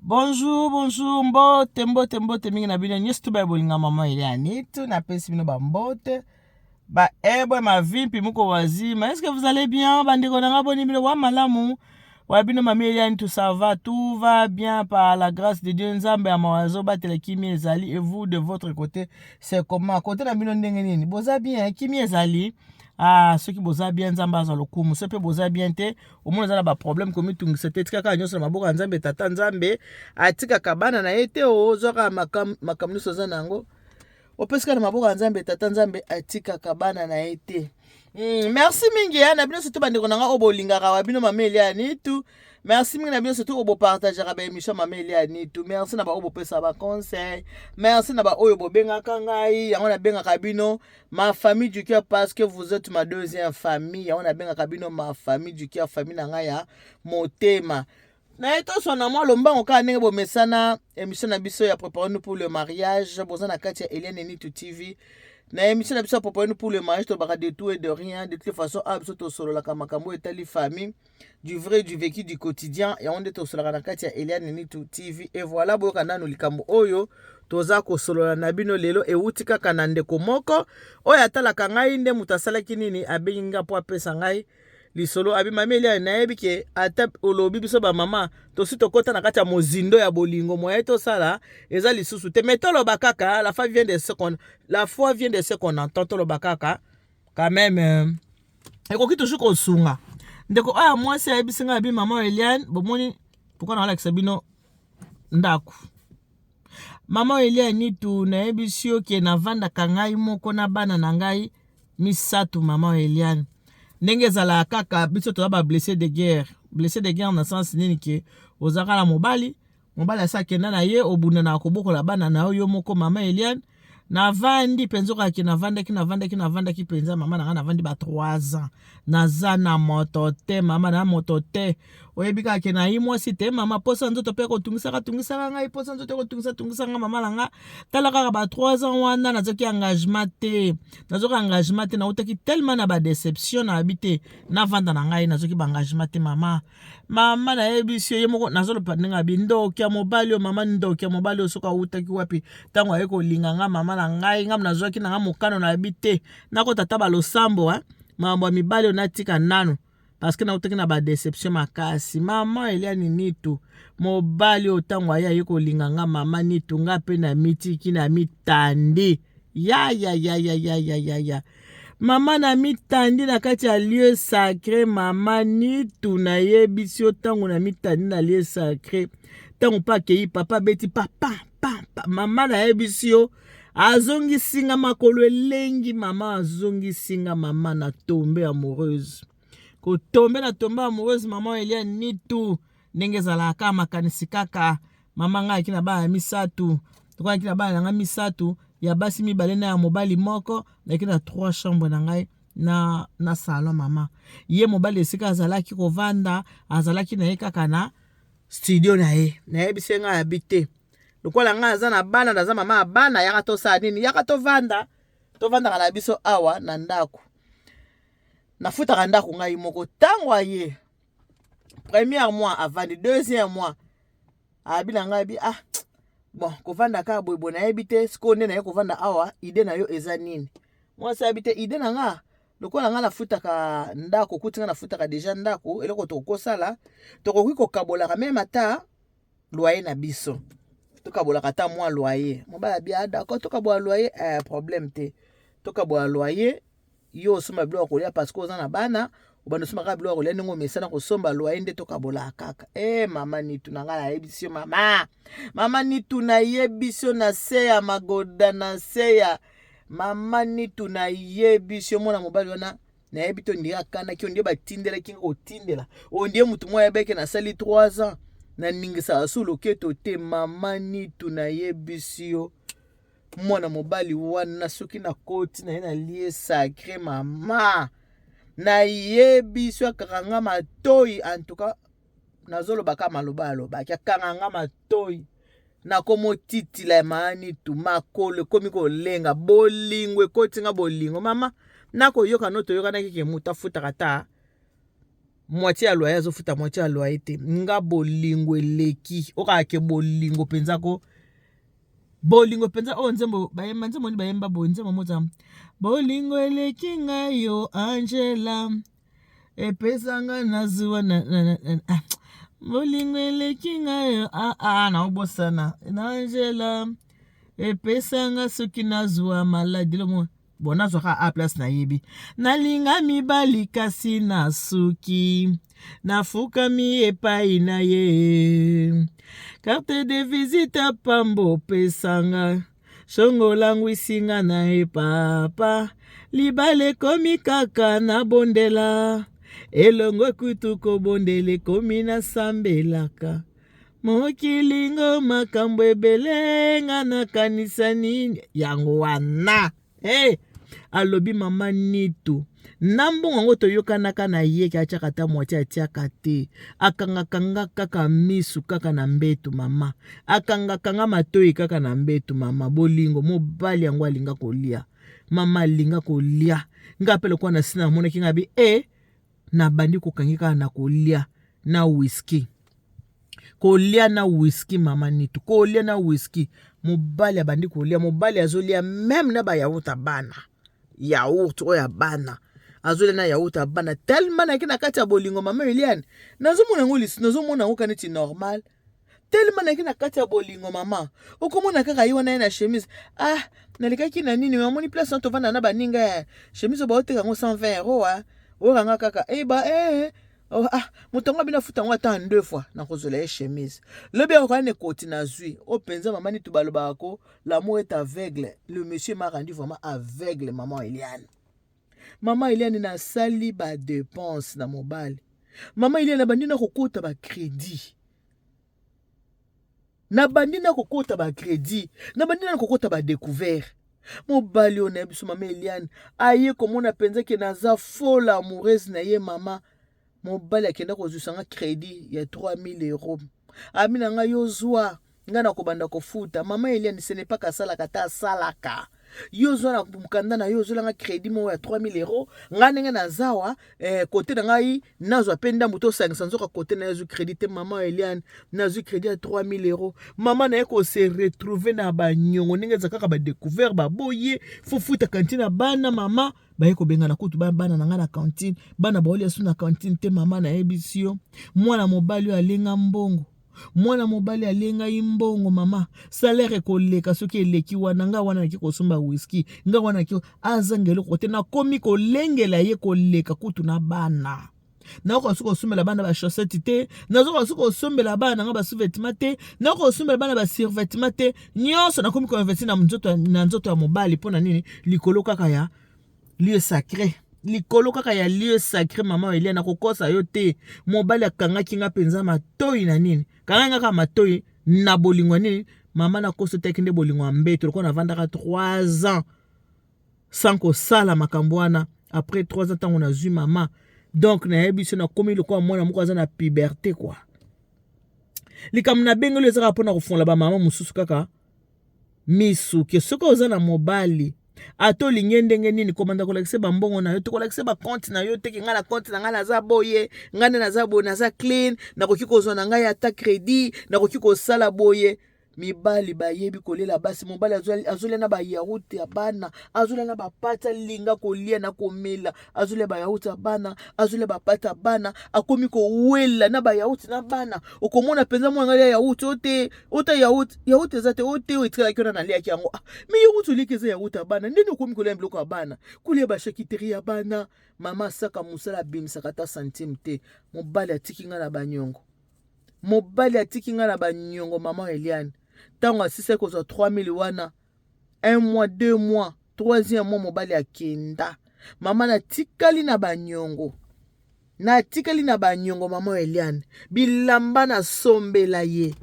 Bonjour, bonjour, mbote mingi na bino nyesi tuba bolinga mama ile anitu na pesi bino ba mbote. Ba ebwe ma vimpi muko wazima. Est-ce que vous allez bien? Bandiko na ngaboni bino wa malamu. Wa bino mama ile anitu ça va, tout va bien par la grâce de Dieu. Nzambe ya mawazo batele kimi ezali et vous de votre côté, c'est comment? Côté na bino ndenge nini? Boza bien, kimi ezali. Ah, ceux qui boza bien nzamba za lokumu, ceux qui boza bien te, au moins za ba problème comme tout c'était tika nyoso na maboka nzambe tata nzambe, atika kabana na ete o zoka makamnu soza nango. Opeska na maboka nzambe tata nzambe atika kabana na ete. Merci mingi ya na bino surtout bandeko nanga obolingaka wa bino mameli ya nitu. Merci mingi na bino surtout obo partager ba émission mameli ya nitu. Merci na ba obo pesa ba conseil. Merci na ba oyo bobengaka ngai, yango na bengaka bino ma famille du cœur parce que vous êtes ma deuxième famille. Yango na bengaka bino ma famille du cœur, famille na ngai ya motema. Na eto sona mwa lombango ka ndenge bomesana émission na biso ya préparer-nous pour le mariage. Boza na kati ya Eliane Nitu TV. Na émission na biso préparer-nous pour le mariage, to baka de tout et de rien. De toute façon, abso to solo la kamakambo etali famille, du vrai, du vécu, du quotidien. Et on est to solo la kati ya Eliane Nitu TV. Et voilà boyo kanano likambo oyo toza ko solo la nabino lelo e utika kanande komoko. Oyo atalaka ngai nde mutasalaki nini abenga po apesa ngai lisolo abi mameli ya nayebi ke ata olobi biso ba mama to si tokota na kati ya mozindo ya bolingo moye to sala eza lisusu te metolo bakaka la foi vient de ce qu'on entend tolo bakaka quand même ekoki toujours kosunga ndeko aya mwasi ayebisinga abi mama Eliane bomoni pourquoi na Alex bino ndaku mama Eliane Nitu nayebisi yo ke navandaka ngai moko na bana na ngai misatu mama Eliane ndenge ezala kaka biso toza ba blessé de guerre na sens nini ke ozaka na mobali asakenda na ye obunda na kobokola bana na yo moko mama Eliane navandi penzo kaki navandaki penza mama na nga navandi ba 3 ans naza na moto te mama na moto te oyebi kaka na yi mwasi te mama posa nzoto pe kotungisaka ngai posa nzoto kotungisa nga mama na nga tala kaka ba 3 ans wana nazoki engagement te na utaki tellement na ba déception na habité na vanda na ngai nazoki ba engagement te mama na yebisi ye moko nazolopa ndenge bindo kya mobali o mama ndo kya mobali o soka utaki wapi tango ayeko linga nga mama na ngai ngam nazoki na nga mokano na habité nakota taba losambo mambo mibali onatika nano parce que na utaki na ba déception makasi mama Eliane Nitu mobali otango aya yeko linga nga mama Nitu nga pe na mitiki na mitandi ya mama na mitandi na kati ya lieu sacré mama Nitu na yebisi otango na mitandi na lieu sacré tango pa kei papa beti papa mama na yebisi yo azongi singa makolo elengi mama azongi singa mama na tombe amoureuse ko tombe amoureuse mama Eliane Nitu ndenge ezalaka makanisi kaka mama ngai kina bana misatu tokoki kina bana nga misatu ya basi mibale na ya mobali moko na kina 3 chambres na ngai na salon mama ye mobali esika azalaki kovanda azalaki na ye kaka na studio na ye na yebisi ngai habite lokola nga aza na bana naza mama bana yaka tosala nini yaka tovanda na biso awa na ndako nafutaka ndako ngai moko tango aye premier mois avandi deuxième mois abina ngai bi bon kovanda ka boybo na yebi te siko nde na ye kovanda awa ide na yo eza nini mwasi abi te ide na nga lokola nga nafutaka ndako kuti nga nafutaka deja ndako eloko tokosala tokoki kokabolaka meme ata loyer na biso tokabolaka ata mwa loyer mobala bia d'accord tokabola loyer problème te tokabola loyer yo osomba biloko kolia parce que oza na bana obanda osomaka biloko kolia ndenge omesana kosomba loyer nde tokabola kaka mama Nitu na ngai nayebisi yo mama Nitu nayebisi yo na se ya magoda na se ya mama Nitu nayebisi yo mwana mobali wana nayebi to ndie akandaki ondie batindelaki nga kotindela ondie mutu moko yebeke nasali 3 ans na ningisa su loketo te mama Nitu nayebisi yo mwana mobali wana soki na koti na ye na lieu sacré mama nayebisi yo akaka nga matoi en tout cas nazolobaka maloba alobaki akanga nga matoi nakomotitila mama Nitu makolo ekomi kolenga bolingo ekoti nga bolingo mama nakoyoka no toyokanaki ke mutu afutaka ta moitié ya loyer azofuta moitié ya loyer te nga bolingo eleki okake bolingo penza ko bolingo penza o nzembo bayemba nzembo ni bayemba bo nzembo moza bolingo eleki ngai yo Angela epesanga nazuwa bolingo eleki ngai yo na obosana na Angela epesanga soki nazuwa maladi lomo bona zoka a place na yebi nalinga mibali kasi na suki nafukami epai na ye carte de visite pambo pesanga shongo langu isinga na papa libale komi kaka na bondela elongo kutu kobondele komi na sambelaka mokilingo makambo ebele nga na kanisa nini yango wana alobi mama Nitu na mbongo yango toyokanaka na ye ki atiaka ata moitié atiaka te akangakanga kaka misu kaka na mbetu mama akangakanga matoyi kaka na mbetu mama bolingo mobali yango alinga kolia mama alinga kolia nga pe lokwa na sina monaki nga bi na bandi kokangi kaka na kolia na whisky kolia na whisky mama Nitu kolia na whisky mobali abandi kolia mobali azolia même na ba yaourt bana yaourt oya bana azolia na yaourt bana tellement na kina kati ya bolingo mama Eliane nazomona ngolisi nazomona ngo kaneti normal tellement na kina kati ya bolingo mama okomona kaka yiwa na chemise nalikaki na nini mamoni place to vana na baninga chemise ba oteka ngo 120 € oranga kaka mutonga bina futa ngo ata 2 fois na kozola ye chemise lobi okane koti na zui openza mama Nitu baloba ko l'amour est aveugle le monsieur m'a rendu vraiment aveugle maman Eliane na sali ba dépense na mobile maman Eliane bandi na kokota ba crédit na bandi na kokota ba crédit na bandi na kokota ba découvert mobali ona biso maman Eliane aye komona penza ke naza folle amoureuse na ye mama mobali akenda kozusanga crédit ya 3000 €. Amina nga yozwa nga na kobanda kofuta. Mama Eliane ce n'est pas kasala kata salaka. Yozwa na mukanda na yozwa nga crédit mo ya 3000 €. Nga nenge na zawa côté na ngai nazwa penda muto 500 € côté na yezu crédit te mama Eliane nazu crédit ya 3000 €. Mama na yeko se retrouver na ba nyongo nenge zakaka ba découvert ba boye fofuta kantine bana mama bayeko benga na kutu bana na nga na cantine bana baolia su na cantine te mama na ebisio mwana mobali alenga mbongo mwana mobali alenga imbongo mama salaire koleka soki eleki wana nga wana naki kosomba whisky nga wana ki azangelo kote na komi kolengela ye koleka kutu na bana na ko suko sombela bana ba chaussette te na ko suko sombela bana nga ba sous-vêtements te na ko sombela bana ba survêtements te nyonso na komi ko investir na nzoto ya mobali pona nini likolo kaka ya lieu sacré likolo kaka ya lieu sacré mama Eliane kokosa yo te mobali akangaki nga penza matoyi na nini kanga kaka matoyi na bolingo nini mama na koso teki nde bolingo mbeto ko na vandaka 3 ans sans kosala makambo wana après 3 ans tango na zui mama donc na yebiso na komi lokwa mwana moko aza na puberté quoi likamna bengelo ezaka pona kofonla ba mama mususu kaka misu ke soko oza na mobali ato linge ndenge nini komanda kolakise ba mbongo na yo to kolakise ba compte na yo teki nga na compte na nga naza boye nga nde naza boye naza clean na koki kozwa na ngai ata crédit na koki kosala boye mibali bayebi kolela basi mobali azolia na ba yaourt ya bana azolia na ba pata linga kolia na komela azolia ba yaourt ya bana azolia ba pata bana akomi ko wela na ba yaourt na bana okomona penza mwana ya yaourt ota yaourt ezate ote oitikala kiona na lia kiango mi yaourt likeze yaourt ya bana ndeni okomi kolia biloko ya bana kolia ba charcuterie ya bana mama saka musala bimisaka ta centime te mobali atiki nga na banyongo mobali atiki nga na banyongo mama Eliane tango asisa kozwa 3000 wana 1 mois 2 mois 3e mois mobali akenda mama natikali na banyongo mama Eliane bilamba na sombela ye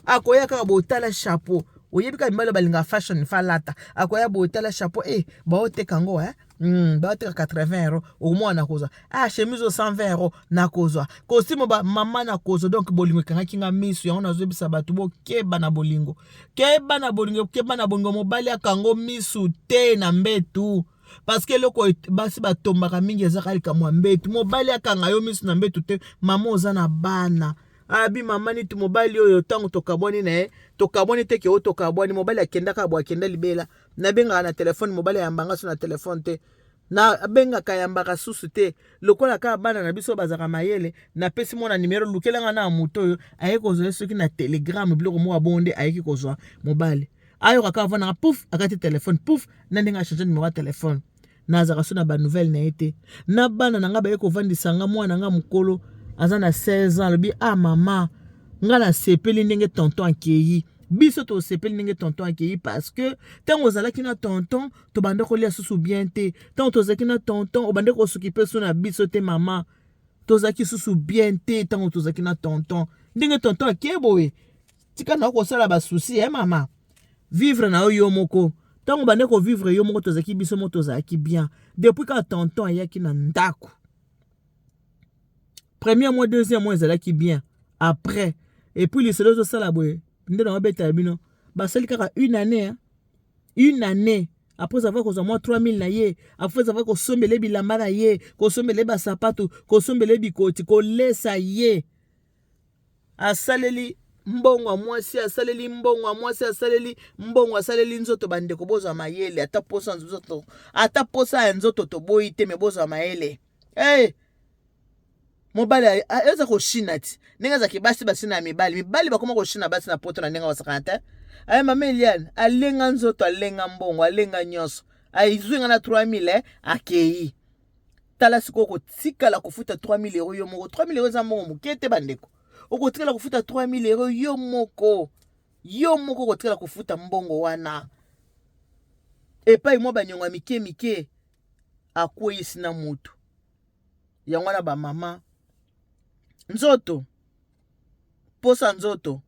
akoya kaka botala chapeau oyebi ka mbala balinga fashion falata akoya botala chapeau baoteka ngo baoteka 80 € au mois na kozwa chemise 120 € na kozwa costume ba mama na kozwa donc bolingo kanga kinga misu yango nazobisa bato bo keba na bolingo mobali akango misu te na mbetu parce que loko basi batombaka mingi ezaka likamwa mbetu mobali akanga yo misu na mbetu te mama oza na bana abi mama nitu mobali oyo tango tokabwani na tokabwani te ke o tokabwani mobali akendaka bwa akenda libela na benga na telefone mobali yambanga so na telefone te na benga kayambaka susu te lokola ka bana na biso bazaka mayele na pesi mona numero lukelanga na moto oyo aye kozwa soki na telegram biloko mo abonde ayeki kozwa mobali ayo kaka vana pouf akati telefone pouf na ndenga changer numéro ya telefone nazaka so na ba nouvelle na été na bana nanga baye kovandisa nga mwana nga mukolo aza na 16 ans lobi ah mama nga na sepeli ndenge tonton akei biso to sepeli ndenge tonton akei parce que tango ozalaki na tonton to bande kolia susu bien te tango tozalaki na tonton obande kosukipe so na biso te mama tozalaki susu bien te tango tozalaki na tonton ndenge tonton akei boye tika na kosala ba souci mama vivre na yo moko tango bande ko vivre yo moko tozalaki biso mo tozalaki bien depuis ka tonton ayaki na ndako premier mois deuxième mois ezalaki bien après et puis les seuls ça la boye nde na beta bino basali kaka une année après avoir kozwa moi 3000 na ye après avoir ko sombele bilamba na ye ko sombele ba sapato ko sombele bikoti ko lesa ye asaleli mbongo mwasi asaleli mbongo mwasi asaleli mbongo asaleli nzoto bande ko bozwa mayele ata posa nzoto to boyi te me bozwa mayele mobali eza ko shina ti nenga za kibasi basi na mibali bakoma ko shina basi na poto na nenga wasakanta mama Eliane alenga nzoto alenga mbongo alenga nyonso aizwinga na 3000 akei tala siko ko tikala kufuta 3000 euro yo moko 3000 euro za mbongo mukete bandeko oko tikala kufuta 3000 euro yo moko ko tikala kufuta mbongo wana epai mo banyonga mike akoyi sina mutu yango na ba mama nzoto posa nzoto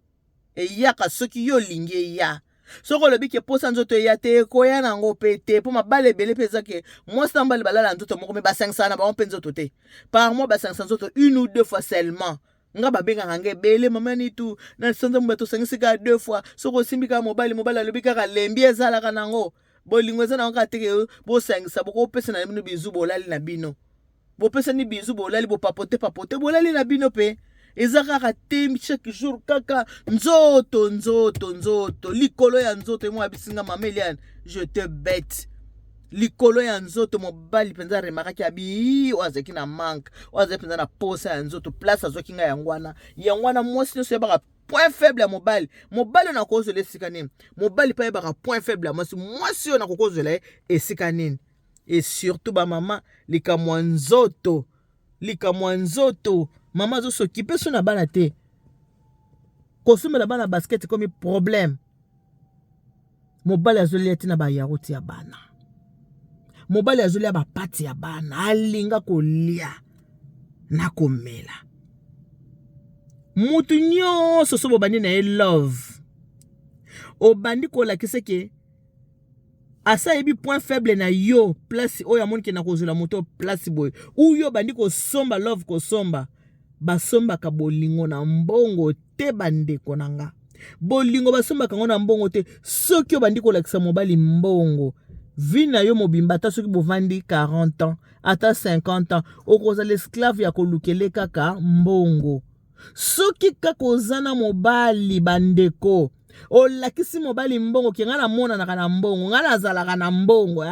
eyaka soki yo lingi ya soko lobi ke posa nzoto ya te koya nango pete po mabale bele peza ke moi sambali balala nzoto moko me ba 500 na ba on nzoto te par mois ba 500 nzoto une ou deux fois seulement nga babenga ngange bele mama ni tu na sonza mbato sangisika 2 fois soko simbika mobali lobi kaka lembi ezala kanango bolingo eza na nga teke bo sangisa boko pesa na bino bizu bolali na bino bo pesa ni bizu bolali bo papote bolali na bino pe ezaka te chaque jour kaka nzoto likolo ya nzoto mo abisinga mama Eliane je te bête likolo ya nzoto mobali penza remaraki abi wazeki na manque wazeki penza na posa ya nzoto place azoki nga yangwana mwasi nso yebaka point faible ya mobali na kozela esika nini mobali pa yebaka point faible ya mwasi yo na kokozela esika nini et surtout ba mama likamwa nzoto mama zo s'occuper so na bana te kosomela bana basket comme problème mobali azolia tina ba yaruti ya bana mobali azolia ba pati ya bana alinga kolia na komela mutu nyonso so bobandi na love obandi kolakisa ke asa yebi point faible na yo place oyo amoni ke na kozula moto place boy ou yo bandi kosomba love kosomba basombaka bolingo na mbongo te bandeko nanga bolingo basombaka ngo na mbongo te soki obandi kolakisa mobali mbongo vina yo mobimba ata soki bovandi 40 ans ata 50 ans okoza l'esclave ya kolukele kaka mbongo soki kaka ozana mobali bandeko olakisi mobali mbongo ke nga na mona na mbongo nga nazalaka na mbongo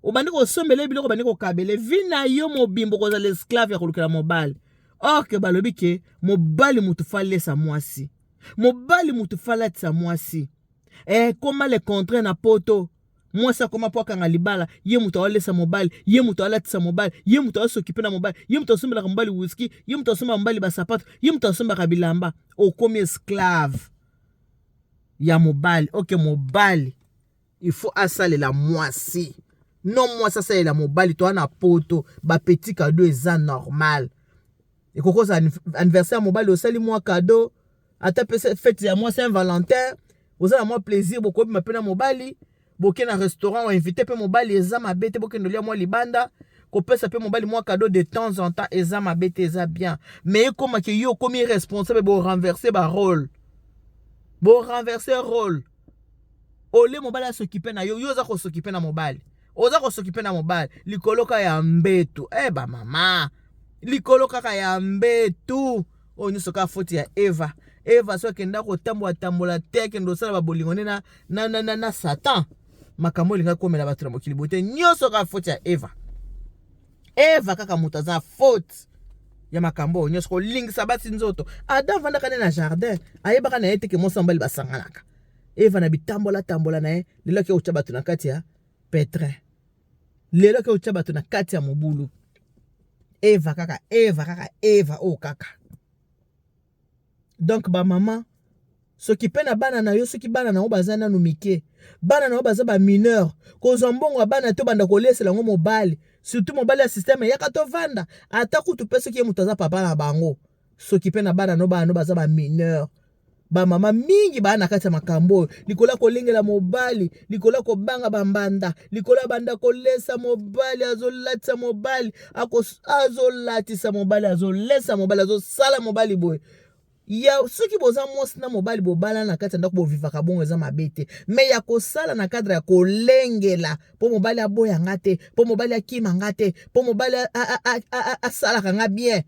obandi kosombele biloko bandi kokabele vina yo mobimbo koza l'esclave ya kolukela mobali or ke balobi ke mobali mutu falesa mwasi mobali mutu falatisa mwasi koma le contraire na poto mwasi akoma po akanga libala ye mutu awalesa mobali ye mutu alatisa mobali ye mutu asokipe na mobali ye mutu asombelaka mobali whisky ye mutu asombaka mobali basapato ye mutu asombaka bilamba okomi esclave ya mobali ok mobali il faut asalela mwasi non mwasi asalela mobali to ana poto ba petit cadeau eza normal et kokoza anniversaire mobali osali mwa cadeau ata pesa fête ya mwa Saint Valentin osala mwa plaisir bokobi mapena mobali boke na restaurant ou invité pe mobali eza mabete boke ndolia mwa libanda kopesa pe mobali mwa cadeau de temps en temps eza mabete eza bien mais comme que yo komi responsable bo renverser ba rôle bo renverser rôle ole mobali s'occuper na yo yo za ko s'occuper na mobali oza kosokipe na mobali likolo ka ya mbetu ba mama likolo kaka ya mbetu oyo nyonso ka foti ya Eva so akenda kotambola te akende osala babolingo nde na Satan makambo elinga komela bato na mokili bote nyonso ka foti ya Eva kaka moto aza faute ya makambo oyo nyonso kolingisa basi nzoto Adam vandaka nde na jardin ayebaka na ye te ke mwasi mobali basanganaka Eva na bitambola na ye lelo ke otya bato na kati ya pétrin lelo ke otya bato na kati ya mobulu Eva kaka o kaka. Donc ba mama soki pe na bana na yo soki bana na yo baza nanu mike bana na yo baza ba mineur kozwa mbongo bana to banda kolesela ngo mobali surtout mobali ya système yaka to vanda ata kutu pe soki mutu aza papa na bango soki pe na bana no baza ba mineur ba mama mingi bana kati ya makambo likola kolengela mobali likola kobanga bambanda likola banda kolesa mobali azolatisa mobali azolatisa mobali azolesa mobali azosala mobali boye ya soki boza mwasi na mobali bobala na kati ya ndako bovivaka bongo eza mabe te me ya kosala na cadre ya kolengela po mobali aboyanga te po mobali akimanga te po mobali asalaka nga bien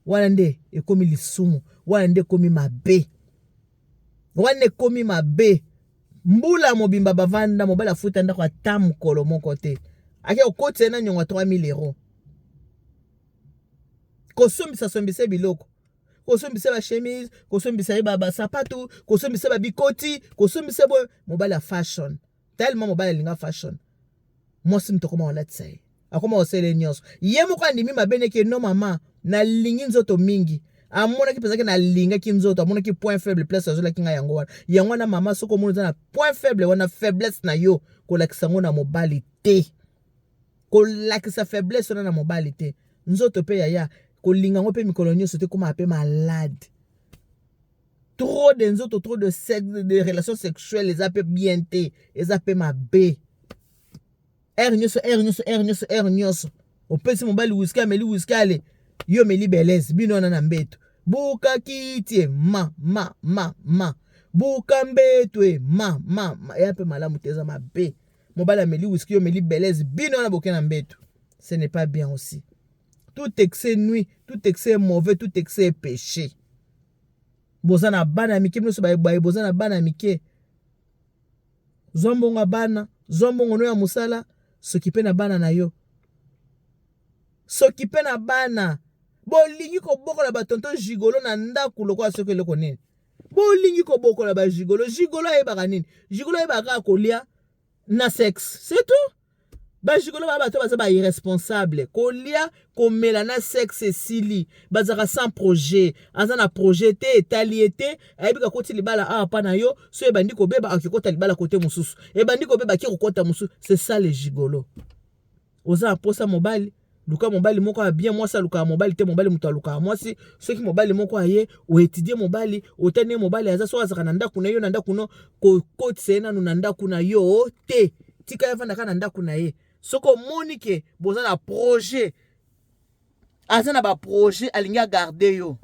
wana nde ekomi lisumu wana nde ekomi mabe wana ekomi mabe mbula mobimba bavanda mobali afuta ndako ata mokolo moko te ake okotisa na nyongo 3000 euros kosombisa biloko kosombisa ba chemise kosombisa ba sapatu kosombisa ba bikoti kosombisa bo mobali ya fashion tellement mobali linga fashion mwasi mtokoma olatisa ye akoma osele nyonso ye moko andimi mabene ke no mama na lingi nzoto mingi amonaki pezaki na lingaki nzoto amonaki point faible place azolaki nga yango wana mama soko mona eza na point faible wana faiblesse na yo kolakisa ngo na mobali te kolakisa faiblesse wana na mobali te nzoto pe yaya kolinga ngo pe mikolo nyonso te koma pe malade trop de nzoto trop de sexe de relations sexuelles eza pe bien te eza pe mabe R nyonso opesi mobali whisky ameli whisky ale yo meli beleze bino wana na mbeto buka kitie ma buka mbetwe ma ya pe malamu teza mabe mobali ameli whisky yo meli beleze bino wana boke na mbeto ce n'est pas bien aussi. Tout excès nuit, tout excès mauvais, tout excès péché. Bozana bana mike mino so baye bozana bana mike. Zombonga bana, zombongo no ya musala, sokipe na bana na yo. Sokipe na bana. Bolingi ko bokola ba tonton gigolo na ndaku lokwa soki leko nini. Bolingi ko bokola ba gigolo ayebaka nini? Gigolo ayebaka kolia na sexe. C'est tout. Bajigolo bato baza ba irresponsable kolia komela na sexe sili bazaka sans projet azana projet te etaliete ayebika koti libala pa na yo so ebandi ko beba akikota libala kote mususu ebandi ko beba kikokota mususu c'est ça les gigolos oza posa mobali luka mobali moko a bien mwasa luka mobali te mobali muto luka mwasi soki mobali moko aye o étudier mobali otane mobali aza so azaka na ndaku na yo na ndaku no ko kotse na ndaku na yo te tika yavanda kana ndaku na ye soko monike boza na projet azana ba projet alinga garder yo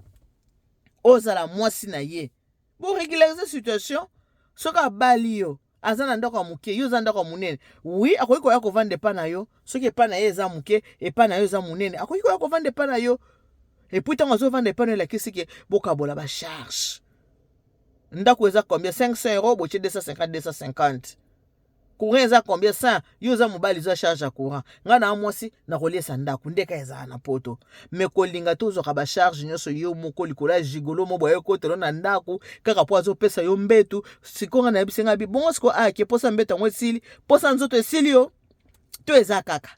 ozala mwasi na ye bo régulariser situation soka bali yo azana ndako muke yo za ndako munene oui akoki ko ya ko vendre pa na yo soki pa na ye za muke e pa na yo za munene akoki ko ya ko vendre pa na yo et puis tant azo vendre pa na la kisi ke bokabola ba charge ndako eza combien 500 euros boche 250 courant eza combien 100 yo za mobali za charge à courant nga na mwasi na kolesa ndako ndeka eza na poto me kolinga tozo ka ba charge nyoso yo moko likola gigolo mo boye ko telo na ndako kaka po azo pesa yo mbetu sikonga na bisenga bi bon siko ke posa mbeta mwesili posa nzoto esili yo to eza kaka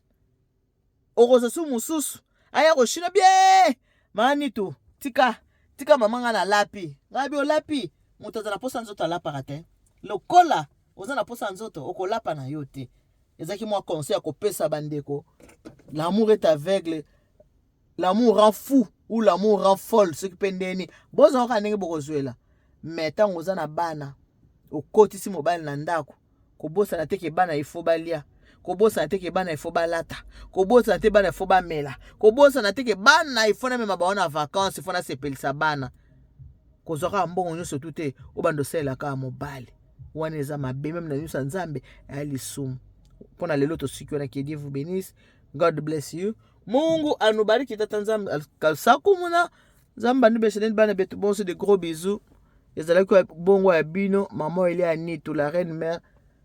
okoza su mususu aya ko shina bien mani tu tika mama nga na lapi ngabi o lapi moto za posa nzoto la parate lokola ozana posa nzoto okolapa na yo te ezaki moi conseil akopesa bandeko l'amour est aveugle l'amour rend fou ou l'amour rend folle ce qui pendeni boza ka ndenge bokozwela mais tango ozana bana okotisi mobali na ndako kobosa na teke bana ifo balia kobosa na teke bana ifo balata kobosa na te bana ifo bamela kobosa na teke bana ifo na mema baona vacances ifo na sepelisa bana kozwaka mbongo nyonso tute obando sela ka mobali wana eza mabe meme na nyusa nzambe ya lisumu pona lelo tosikiona, que Dieu vous bénisse, God bless you. Mungu anubariki tata nzambe kalsakumuna nzambe bandu besheleni bana betu bonso, de gros bisous. Ezalaki bongo ya bino maman Elia Nitu, la reine mère.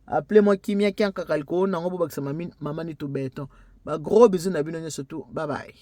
Appelez-moi Kimia Kianka Kalko, nango bo bakisa maman Nitu Beton. Ba gros bisous na bino surtout. Bye bye.